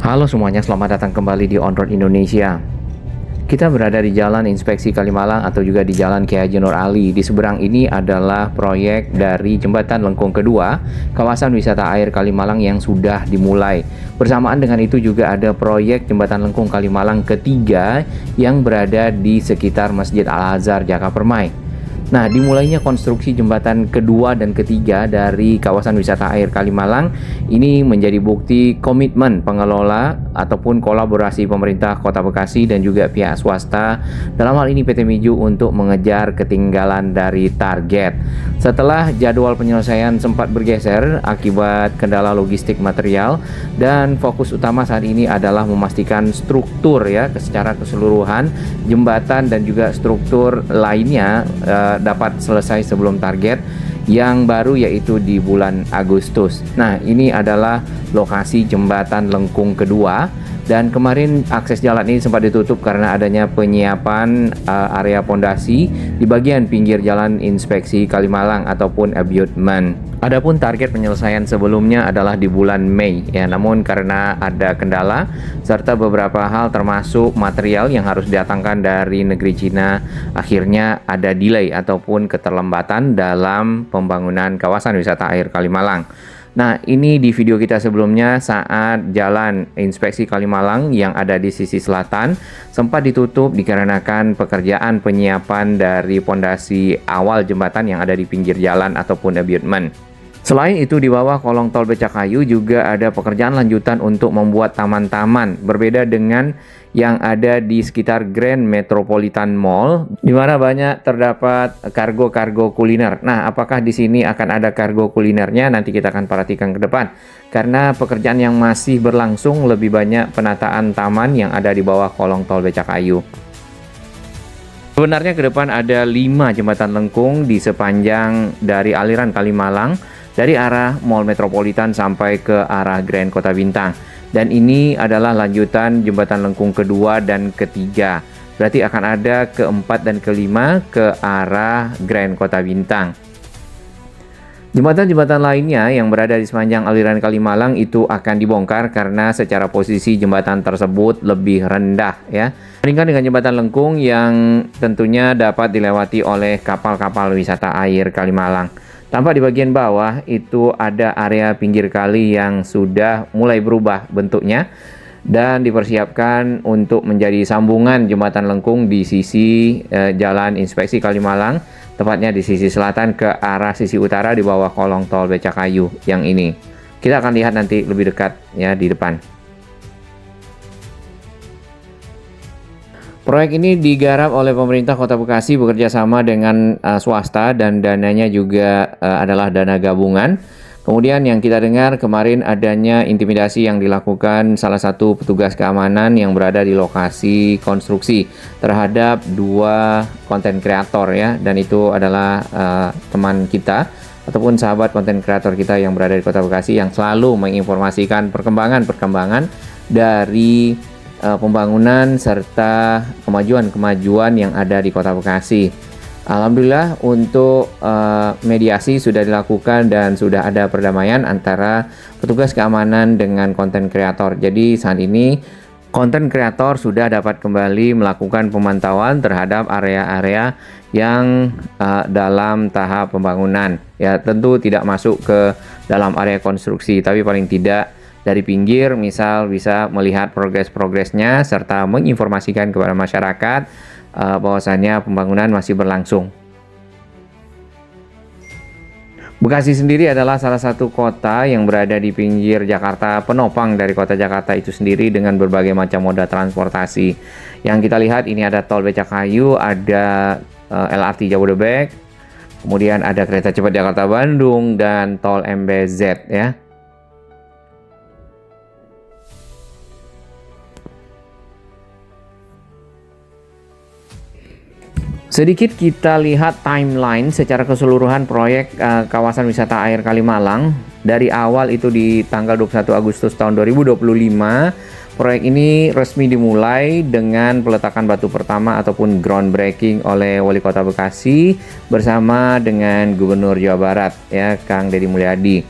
Halo semuanya, selamat datang kembali di On Road Indonesia. Kita berada di Jalan Inspeksi Kalimalang atau juga di Jalan Kiai Haji Nur Ali. Di seberang ini adalah proyek dari Jembatan Lengkung Kedua, kawasan wisata air Kalimalang yang sudah dimulai. Bersamaan dengan itu juga ada proyek Jembatan Lengkung Kalimalang ketiga yang berada di sekitar Masjid Al-Azhar, Jakapermai. Nah, dimulainya konstruksi jembatan kedua dan ketiga dari kawasan wisata air Kalimalang ini menjadi bukti komitmen pengelola ataupun kolaborasi pemerintah Kota Bekasi dan juga pihak swasta, dalam hal ini PT Miju, untuk mengejar ketinggalan dari target. Setelah jadwal penyelesaian sempat bergeser akibat kendala logistik material, dan fokus utama saat ini adalah memastikan struktur secara keseluruhan jembatan dan juga struktur lainnya dapat selesai sebelum target yang baru, yaitu di bulan Agustus. Nah, ini adalah lokasi jembatan Lengkung Kedua, dan kemarin akses jalan ini sempat ditutup karena adanya penyiapan area pondasi di bagian pinggir Jalan Inspeksi Kalimalang ataupun abutment. Adapun target penyelesaian sebelumnya adalah di bulan Mei namun karena ada kendala serta beberapa hal termasuk material yang harus didatangkan dari negeri Cina, akhirnya ada delay ataupun keterlambatan dalam pembangunan kawasan wisata air Kalimalang. Nah, ini di video kita sebelumnya saat Jalan Inspeksi Kalimalang yang ada di sisi selatan sempat ditutup dikarenakan pekerjaan penyiapan dari pondasi awal jembatan yang ada di pinggir jalan ataupun abutment. Selain itu, di bawah kolong tol Becakayu juga ada pekerjaan lanjutan untuk membuat taman-taman, berbeda dengan yang ada di sekitar Grand Metropolitan Mall, di mana banyak terdapat kargo-kargo kuliner. Nah, apakah di sini akan ada kargo kulinernya? Nanti kita akan perhatikan ke depan. Karena pekerjaan yang masih berlangsung, lebih banyak penataan taman yang ada di bawah kolong tol Becakayu. Sebenarnya ke depan ada 5 jembatan lengkung di sepanjang dari aliran Kalimalang, dari arah Mall Metropolitan sampai ke arah Grand Kota Bintang. Dan ini adalah lanjutan jembatan lengkung kedua dan ketiga. Berarti akan ada keempat dan kelima ke arah Grand Kota Bintang. Jembatan-jembatan lainnya yang berada di sepanjang aliran Kalimalang itu akan dibongkar karena secara posisi jembatan tersebut lebih rendah Bandingkan dengan jembatan lengkung yang tentunya dapat dilewati oleh kapal-kapal wisata air Kalimalang. Tampak di bagian bawah itu ada area pinggir kali yang sudah mulai berubah bentuknya dan dipersiapkan untuk menjadi sambungan jembatan lengkung di sisi Jalan Inspeksi Kalimalang, tepatnya di sisi selatan ke arah sisi utara di bawah kolong tol Becakayu yang ini. Kita akan lihat nanti lebih dekat di depan. Proyek ini digarap oleh pemerintah Kota Bekasi bekerja sama dengan swasta, dan dananya juga adalah dana gabungan. Kemudian yang kita dengar kemarin adanya intimidasi yang dilakukan salah satu petugas keamanan yang berada di lokasi konstruksi terhadap 2 konten kreator dan itu adalah teman kita ataupun sahabat konten kreator kita yang berada di Kota Bekasi yang selalu menginformasikan perkembangan dari pembangunan serta kemajuan-kemajuan yang ada di Kota Bekasi. Alhamdulillah untuk mediasi sudah dilakukan dan sudah ada perdamaian antara petugas keamanan dengan konten kreator. Jadi saat ini konten kreator sudah dapat kembali melakukan pemantauan terhadap area-area yang dalam tahap pembangunan. Tentu tidak masuk ke dalam area konstruksi, tapi paling tidak dari pinggir misal bisa melihat progresnya serta menginformasikan kepada masyarakat bahwasannya pembangunan masih berlangsung. Bekasi sendiri adalah salah satu kota yang berada di pinggir Jakarta, penopang dari kota Jakarta itu sendiri dengan berbagai macam moda transportasi. Yang kita lihat ini ada tol Becakayu, ada LRT Jabodebek, kemudian ada kereta cepat Jakarta Bandung dan tol MBZ Sedikit kita lihat timeline secara keseluruhan proyek kawasan wisata air Kalimalang. Dari awal itu di tanggal 21 Agustus tahun 2025, proyek ini resmi dimulai dengan peletakan batu pertama ataupun groundbreaking oleh Wali Kota Bekasi bersama dengan Gubernur Jawa Barat Kang Deddy Mulyadi.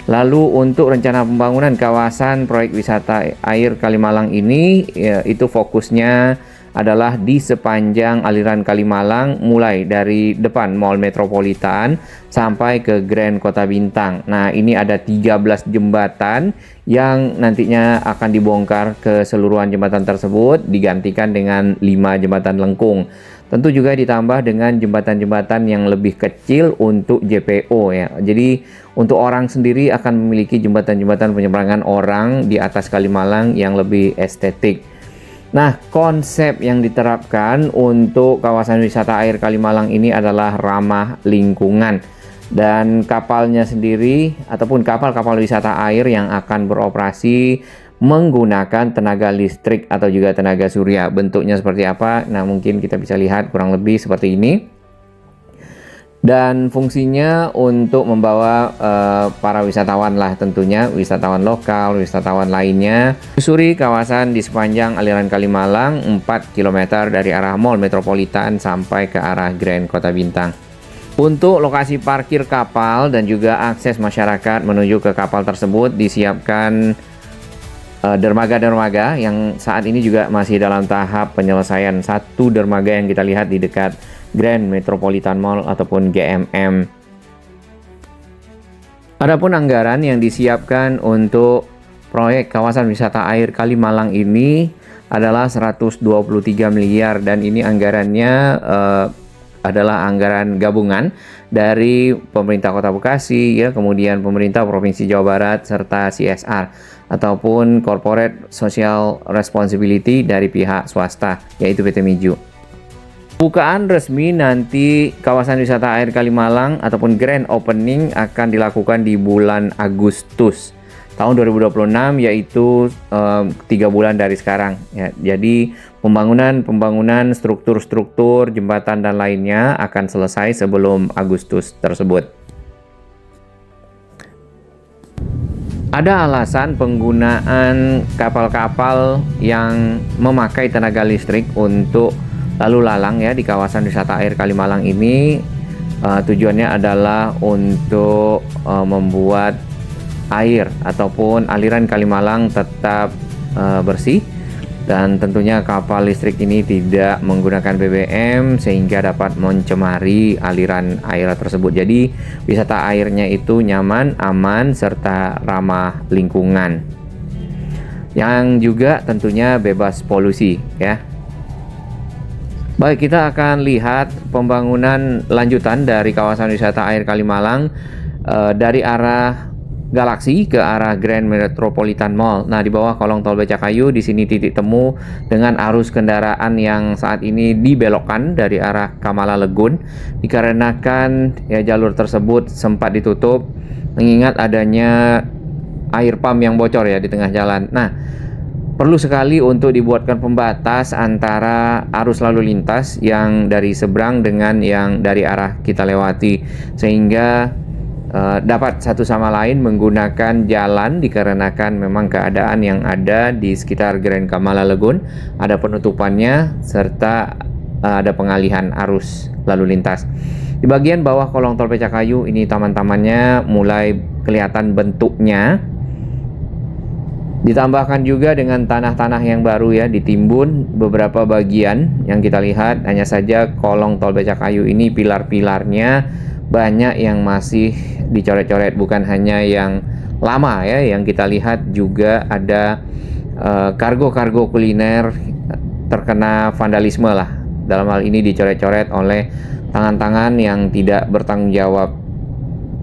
Lalu untuk rencana pembangunan kawasan proyek wisata air Kalimalang ini, ya, itu fokusnya adalah di sepanjang aliran Kalimalang, mulai dari depan Mall Metropolitan sampai ke Grand Kota Bintang. Nah, ini ada 13 jembatan yang nantinya akan dibongkar keseluruhan jembatan tersebut, digantikan dengan 5 jembatan lengkung. Tentu juga ditambah dengan jembatan-jembatan yang lebih kecil untuk JPO ya. Jadi untuk orang sendiri akan memiliki jembatan-jembatan penyeberangan orang di atas Kalimalang yang lebih estetik. Nah, konsep yang diterapkan untuk kawasan wisata air Kalimalang ini adalah ramah lingkungan. Dan kapalnya sendiri ataupun kapal-kapal wisata air yang akan beroperasi menggunakan tenaga listrik atau juga tenaga surya. Bentuknya seperti apa? Nah, mungkin kita bisa lihat kurang lebih seperti ini. Dan fungsinya untuk membawa para wisatawan lah, tentunya wisatawan lokal, wisatawan lainnya, menyusuri kawasan di sepanjang aliran Kalimalang 4 km dari arah Mall Metropolitan sampai ke arah Grand Kota Bintang. Untuk lokasi parkir kapal dan juga akses masyarakat menuju ke kapal tersebut disiapkan dermaga-dermaga yang saat ini juga masih dalam tahap penyelesaian. Satu dermaga yang kita lihat di dekat Grand Metropolitan Mall ataupun GMM. Adapun anggaran yang disiapkan untuk proyek kawasan wisata air Kalimalang ini adalah 123 miliar dan ini anggarannya adalah anggaran gabungan dari pemerintah Kota Bekasi ya, kemudian pemerintah Provinsi Jawa Barat serta CSR ataupun Corporate Social Responsibility dari pihak swasta yaitu PT Miju. Bukaan resmi nanti kawasan wisata air Kalimalang ataupun grand opening akan dilakukan di bulan Agustus tahun 2026, yaitu 3 bulan dari sekarang ya. Jadi pembangunan struktur jembatan dan lainnya akan selesai sebelum Agustus tersebut. Ada alasan penggunaan kapal-kapal yang memakai tenaga listrik untuk lalu lalang ya di kawasan wisata air Kalimalang ini. Tujuannya adalah untuk membuat air ataupun aliran Kalimalang tetap bersih, dan tentunya kapal listrik ini tidak menggunakan BBM sehingga dapat mencemari aliran air tersebut. Jadi wisata airnya itu nyaman, aman, serta ramah lingkungan, yang juga tentunya bebas polusi ya. Baik, kita akan lihat pembangunan lanjutan dari kawasan wisata air Kalimalang dari arah Galaksi ke arah Grand Metropolitan Mall. Nah, di bawah kolong tol Becakayu di sini titik temu dengan arus kendaraan yang saat ini dibelokkan dari arah Kamala Legun dikarenakan ya jalur tersebut sempat ditutup mengingat adanya air pump yang bocor ya di tengah jalan. Nah, perlu sekali untuk dibuatkan pembatas antara arus lalu lintas yang dari seberang dengan yang dari arah kita lewati sehingga dapat satu sama lain menggunakan jalan dikarenakan memang keadaan yang ada di sekitar Grand Kamala Legun ada penutupannya serta ada pengalihan arus lalu lintas. Di bagian bawah kolong tol Becakayu ini taman-tamannya mulai kelihatan bentuknya. Ditambahkan juga dengan tanah-tanah yang baru ya, ditimbun beberapa bagian yang kita lihat. Hanya saja kolong tol Becakayu ini pilar-pilarnya banyak yang masih dicoret-coret, bukan hanya yang lama ya, yang kita lihat juga ada kargo-kargo kuliner terkena vandalisme lah. Dalam hal ini dicoret-coret oleh tangan-tangan yang tidak bertanggung jawab.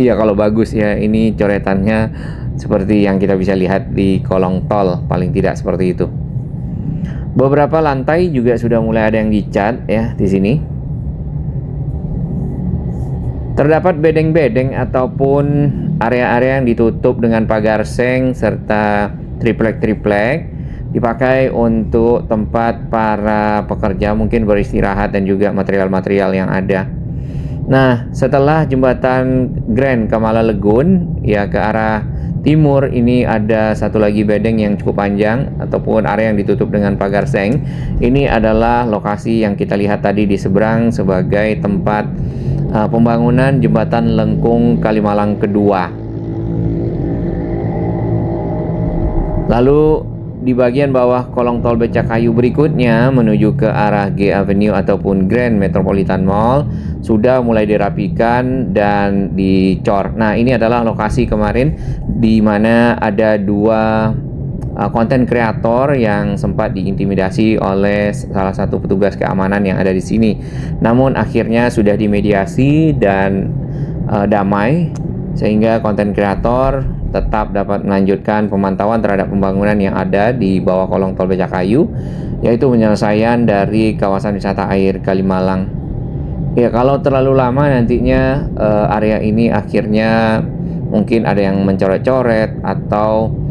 Iya, kalau bagus ya, ini coretannya seperti yang kita bisa lihat di kolong tol, paling tidak seperti itu. Beberapa lantai juga sudah mulai ada yang dicat ya di sini. Terdapat bedeng-bedeng ataupun area-area yang ditutup dengan pagar seng serta triplek-triplek dipakai untuk tempat para pekerja mungkin beristirahat dan juga material-material yang ada. Nah, setelah jembatan Grand Kamala Legun ya ke arah timur ini ada satu lagi bedeng yang cukup panjang ataupun area yang ditutup dengan pagar seng. Ini adalah lokasi yang kita lihat tadi di seberang sebagai tempat pembangunan jembatan lengkung Kalimalang kedua. Lalu di bagian bawah kolong tol Becakayu berikutnya menuju ke arah G Avenue ataupun Grand Metropolitan Mall sudah mulai dirapikan dan dicor. Nah, ini adalah lokasi kemarin di mana ada dua konten kreator yang sempat diintimidasi oleh salah satu petugas keamanan yang ada di sini. Namun akhirnya sudah dimediasi dan damai sehingga konten kreator tetap dapat melanjutkan pemantauan terhadap pembangunan yang ada di bawah kolong tol Becakayu, yaitu penyelesaian dari kawasan wisata air Kalimalang. Ya, kalau terlalu lama nantinya area ini akhirnya mungkin ada yang mencoret-coret atau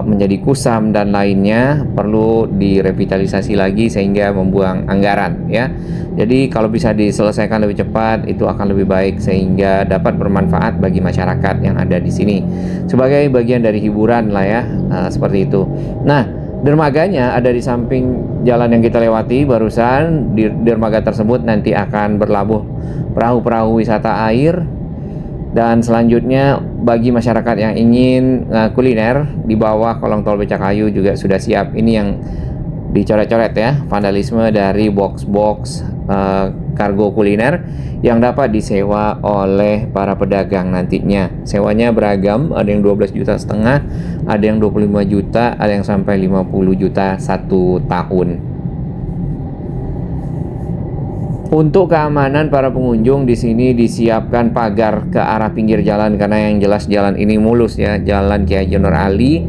menjadi kusam dan lainnya, perlu direvitalisasi lagi sehingga membuang anggaran ya. Jadi kalau bisa diselesaikan lebih cepat itu akan lebih baik sehingga dapat bermanfaat bagi masyarakat yang ada di sini sebagai bagian dari hiburan lah ya, seperti itu. Nah, dermaganya ada di samping jalan yang kita lewati barusan. Di dermaga tersebut nanti akan berlabuh perahu-perahu wisata air. Dan selanjutnya bagi masyarakat yang ingin kuliner di bawah kolong tol Becakayu juga sudah siap. Ini yang dicoret-coret ya, vandalisme dari box-box kargo kuliner yang dapat disewa oleh para pedagang nantinya. Sewanya beragam, ada yang 12,5 juta, ada yang 25 juta, ada yang sampai 50 juta 1 tahun. Untuk keamanan para pengunjung di sini disiapkan pagar ke arah pinggir jalan karena yang jelas jalan ini mulus ya, Jalan Ki Haji Nur Ali.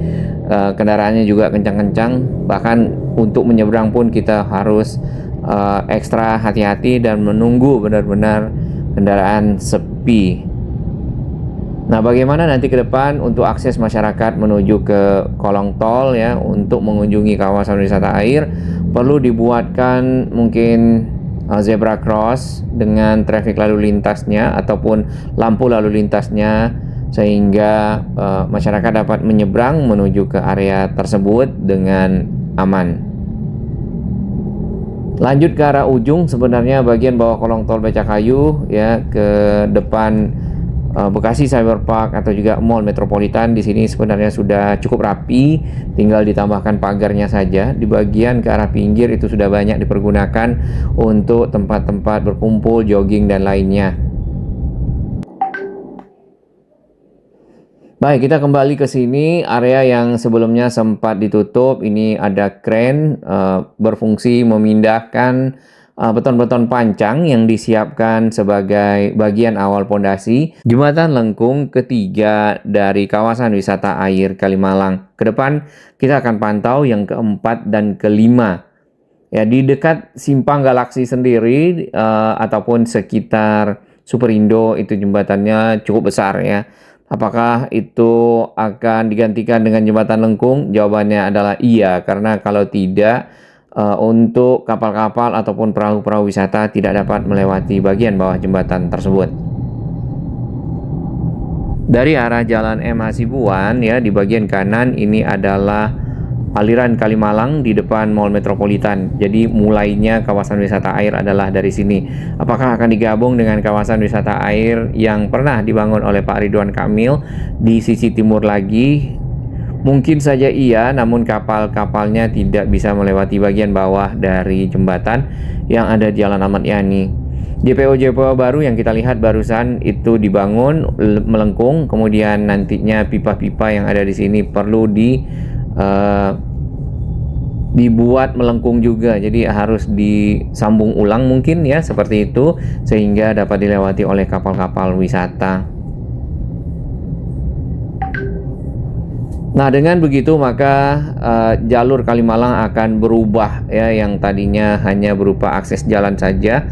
Kendaraannya juga kencang-kencang, bahkan untuk menyeberang pun kita harus ekstra hati-hati dan menunggu benar-benar kendaraan sepi. Nah, bagaimana nanti ke depan untuk akses masyarakat menuju ke kolong tol ya, untuk mengunjungi kawasan wisata air perlu dibuatkan mungkin zebra cross dengan traffic lalu lintasnya ataupun lampu lalu lintasnya sehingga masyarakat dapat menyeberang menuju ke area tersebut dengan aman. Lanjut ke arah ujung, sebenarnya bagian bawah kolong tol Becakayu ya, ke depan Bekasi Cyberpark atau juga Mall Metropolitan di sini sebenarnya sudah cukup rapi, tinggal ditambahkan pagarnya saja. Di bagian ke arah pinggir itu sudah banyak dipergunakan untuk tempat-tempat berkumpul, jogging dan lainnya. Baik, kita kembali ke sini. Area yang sebelumnya sempat ditutup, ini ada kren berfungsi memindahkan beton-beton pancang yang disiapkan sebagai bagian awal pondasi jembatan lengkung ketiga dari kawasan wisata air Kalimalang. Ke depan kita akan pantau yang keempat dan kelima. Ya, di dekat Simpang Galaksi sendiri ataupun sekitar Superindo itu jembatannya cukup besar ya. Apakah itu akan digantikan dengan jembatan lengkung? Jawabannya adalah iya, karena kalau tidak untuk kapal-kapal ataupun perahu-perahu wisata tidak dapat melewati bagian bawah jembatan tersebut. Dari arah Jalan M. Hasibuan ya, di bagian kanan ini adalah aliran Kalimalang di depan Mall Metropolitan. Jadi mulainya kawasan wisata air adalah dari sini. Apakah akan digabung dengan kawasan wisata air yang pernah dibangun oleh Pak Ridwan Kamil di sisi timur lagi? Mungkin saja iya, namun kapal-kapalnya tidak bisa melewati bagian bawah dari jembatan yang ada di Jalan Ahmad Yani. JPO baru yang kita lihat barusan itu dibangun melengkung, kemudian nantinya pipa-pipa yang ada di sini perlu dibuat melengkung juga, jadi harus disambung ulang mungkin ya, seperti itu sehingga dapat dilewati oleh kapal-kapal wisata. Nah, dengan begitu maka jalur Kalimalang akan berubah ya, yang tadinya hanya berupa akses jalan saja,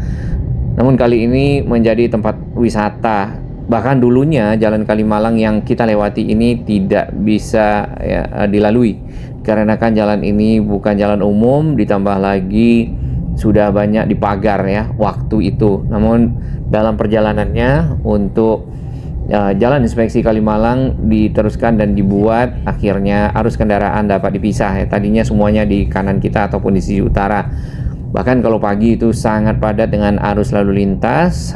namun kali ini menjadi tempat wisata. Bahkan dulunya jalan Kalimalang yang kita lewati ini tidak bisa ya, dilalui karena kan jalan ini bukan jalan umum, ditambah lagi sudah banyak dipagar ya waktu itu. Namun dalam perjalanannya untuk Jalan Inspeksi Kalimalang diteruskan dan dibuat, akhirnya arus kendaraan dapat dipisah ya. Tadinya semuanya di kanan kita ataupun di sisi utara. Bahkan kalau pagi itu sangat padat dengan arus lalu lintas,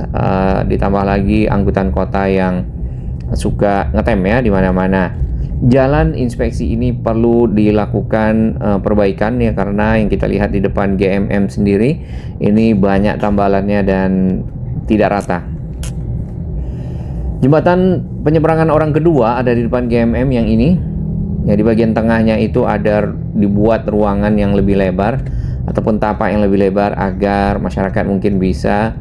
ditambah lagi angkutan kota yang suka ngetem ya di mana-mana. Jalan inspeksi ini perlu dilakukan perbaikan ya, karena yang kita lihat di depan GMM sendiri ini banyak tambalannya dan tidak rata. Jembatan penyeberangan orang kedua ada di depan GMM yang ini. Ya, di bagian tengahnya itu ada dibuat ruangan yang lebih lebar ataupun tapak yang lebih lebar agar masyarakat mungkin bisa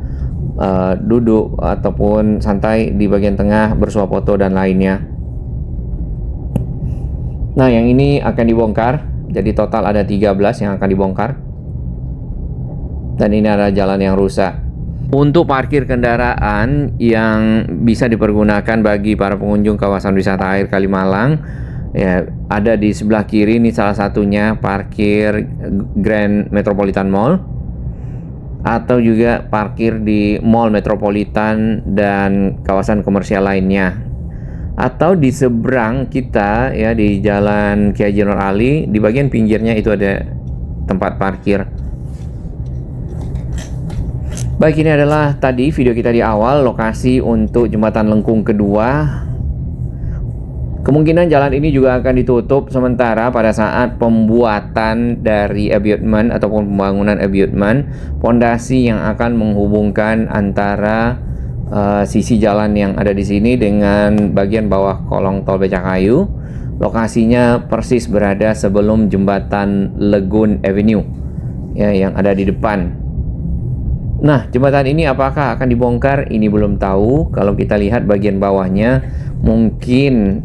duduk ataupun santai di bagian tengah bersuah foto dan lainnya. Nah, yang ini akan dibongkar. Jadi total ada 13 yang akan dibongkar. Dan ini adalah jalan yang rusak. Untuk parkir kendaraan yang bisa dipergunakan bagi para pengunjung kawasan wisata air Kalimalang, ya, ada di sebelah kiri. Ini salah satunya parkir Grand Metropolitan Mall, atau juga parkir di Mall Metropolitan dan kawasan komersial lainnya. Atau di seberang kita ya, di Jalan Kiai Haji Nur Ali, di bagian pinggirnya itu ada tempat parkir. Baik, ini adalah tadi video kita di awal, lokasi untuk jembatan lengkung kedua. Kemungkinan jalan ini juga akan ditutup sementara pada saat pembuatan dari abutment ataupun pembangunan abutment, pondasi yang akan menghubungkan antara sisi jalan yang ada di sini dengan bagian bawah kolong tol Becakayu. Lokasinya persis berada sebelum jembatan Legun Avenue ya, yang ada di depan. Nah, jembatan ini apakah akan dibongkar? Ini belum tahu. Kalau kita lihat bagian bawahnya, mungkin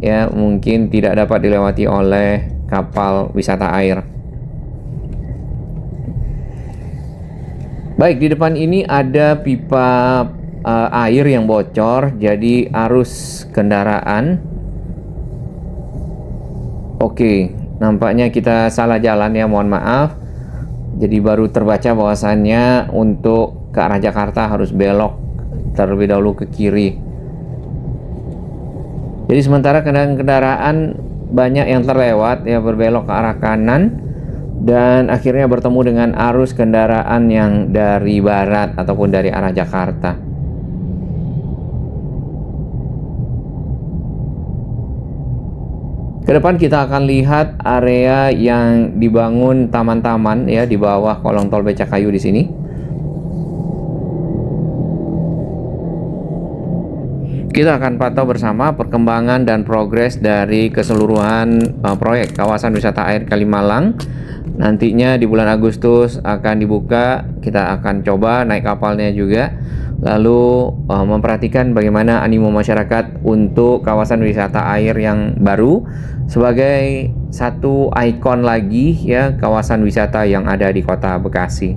tidak dapat dilewati oleh kapal wisata air. Baik, di depan ini ada pipa air yang bocor, jadi arus kendaraan. Oke, nampaknya kita salah jalan ya, mohon maaf. Jadi baru terbaca bahwasannya untuk ke arah Jakarta harus belok terlebih dahulu ke kiri. Jadi sementara kendaraan banyak yang terlewat ya, berbelok ke arah kanan dan akhirnya bertemu dengan arus kendaraan yang dari barat ataupun dari arah Jakarta. Kedepan kita akan lihat area yang dibangun taman-taman ya di bawah kolong tol Becakayu di sini. Kita akan pantau bersama perkembangan dan progres dari keseluruhan proyek kawasan wisata air Kalimalang. Nantinya di bulan Agustus akan dibuka, kita akan coba naik kapalnya juga. Lalu memperhatikan bagaimana animo masyarakat untuk kawasan wisata air yang baru sebagai satu ikon lagi ya kawasan wisata yang ada di Kota Bekasi.